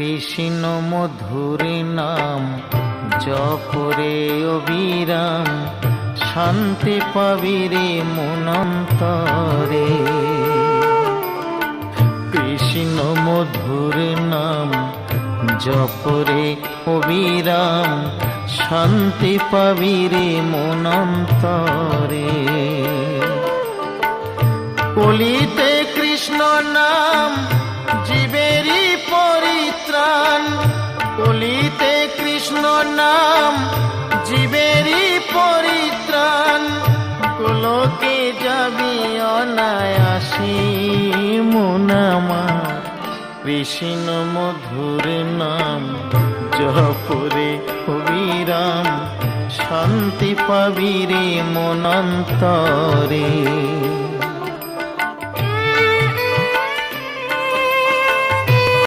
কৃষ্ণ মধুর নাম জপরে অবিরাম, শান্তি পাবি রে মনন্তরে। কৃষ্ণ মধুর নাম জপরে অবিরাম, শান্তি পাবি রে মনন্তরে। কলিতে কৃষ্ণ নাম জীবেরই পরিত্রাণ, কলিতে কৃষ্ণ নাম জীবেরই পরিত্রাণ। গোলকে যাবি অনায়াসে মন আমার, কৃষ্ণ মধুর নাম জপরে অবিরাম, শান্তি পাবি রে মনন্তরে।